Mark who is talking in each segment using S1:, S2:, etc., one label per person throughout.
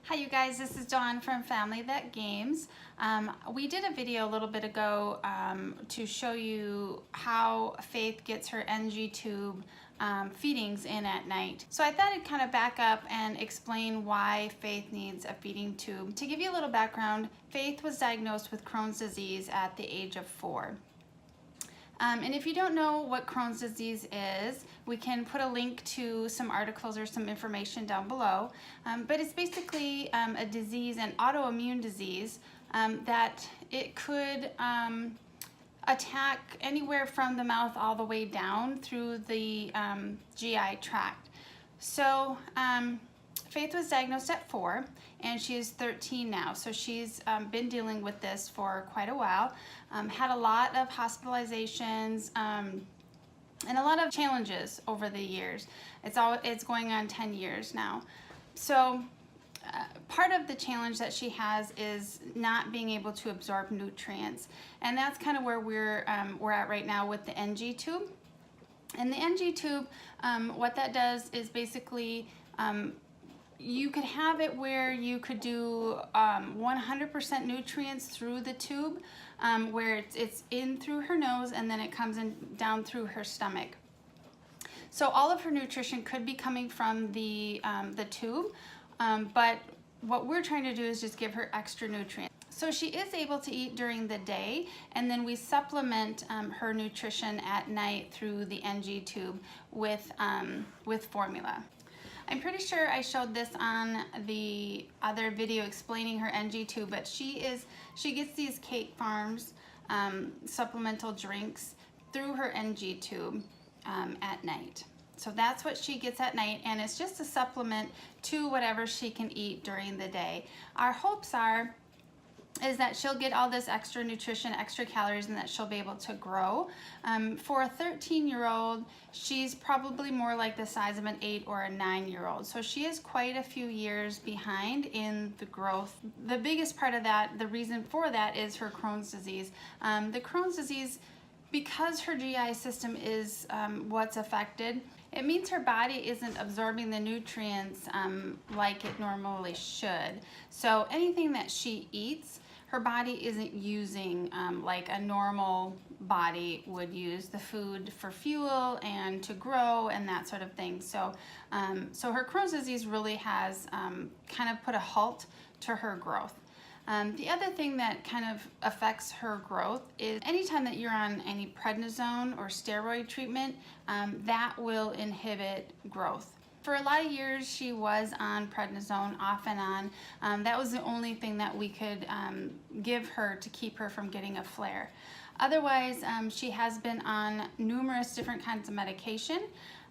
S1: Hi you guys, this is Dawn from FamilyThatGames. We did a video a little bit ago to show you how Faith gets her NG tube feedings in at night. So I thought I'd kind of back up and explain why Faith needs a feeding tube. To give you a little background, Faith was diagnosed with Crohn's disease at the age of 4. And if you don't know what Crohn's disease is, we can put a link to some articles or some information down below. But it's basically a disease, an autoimmune disease, that it could attack anywhere from the mouth all the way down through the GI tract. So Faith was diagnosed at 4 and she is 13 now, so she's been dealing with this for quite a while. Had a lot of hospitalizations and a lot of challenges over the years. It's going on 10 years now. So part of the challenge that she has is not being able to absorb nutrients, and that's kind of where we're at right now with the NG tube. And the NG tube, what that does is basically you could have it where you could do 100% nutrients through the tube, where it's in through her nose and then it comes in down through her stomach. So all of her nutrition could be coming from the tube, but what we're trying to do is just give her extra nutrients. So she is able to eat during the day, and then we supplement her nutrition at night through the NG tube with formula. I'm pretty sure I showed this on the other video explaining her NG tube, but she gets these Cake Farms supplemental drinks through her NG tube at night. So that's what she gets at night, and it's just a supplement to whatever she can eat during the day. Our hopes is that she'll get all this extra nutrition, extra calories, and that she'll be able to grow. For a 13-year-old, she's probably more like the size of an 8 or a 9-year-old. So she is quite a few years behind in the growth. The biggest part of that, the reason for that, is her Crohn's disease. The Crohn's disease, because her GI system is what's affected, it means her body isn't absorbing the nutrients like it normally should. So anything that she eats, her body isn't using like a normal body would use the food for fuel and to grow and that sort of thing. So, so her Crohn's disease really has kind of put a halt to her growth. The other thing that kind of affects her growth is anytime that you're on any prednisone or steroid treatment, that will inhibit growth. For a lot of years, she was on prednisone off and on. That was the only thing that we could give her to keep her from getting a flare. Otherwise, she has been on numerous different kinds of medication,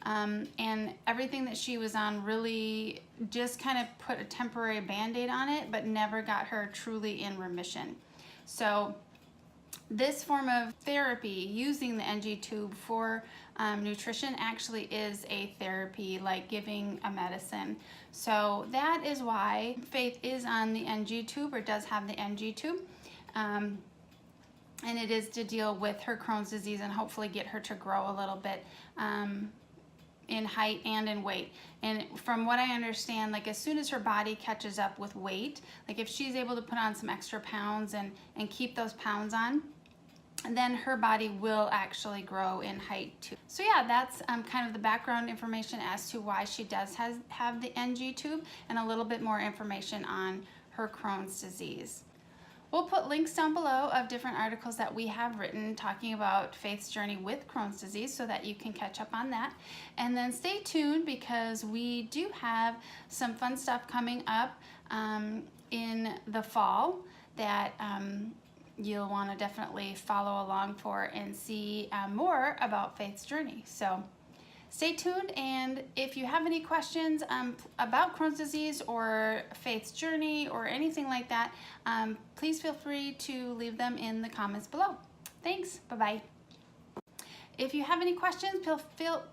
S1: and everything that she was on really just kind of put a temporary band-aid on it, but never got her truly in remission. So this form of therapy, using the NG tube for nutrition, actually is a therapy, like giving a medicine. So that is why Faith is on the NG tube, or does have the NG tube. And it is to deal with her Crohn's disease and hopefully get her to grow a little bit in height and in weight. And from what I understand, like as soon as her body catches up with weight, like if she's able to put on some extra pounds and keep those pounds on, then her body will actually grow in height too. So yeah, that's kind of the background information as to why she does have the NG tube, and a little bit more information on her Crohn's disease. We'll put links down below of different articles that we have written talking about Faith's journey with Crohn's disease, so that you can catch up on that. And then stay tuned, because we do have some fun stuff coming up in the fall that you'll want to definitely follow along for and see more about Faith's journey. So stay tuned, and if you have any questions about Crohn's disease or Faith's journey or anything like that, please feel free to leave them in the comments below. Thanks. Bye-bye. If you have any questions, feel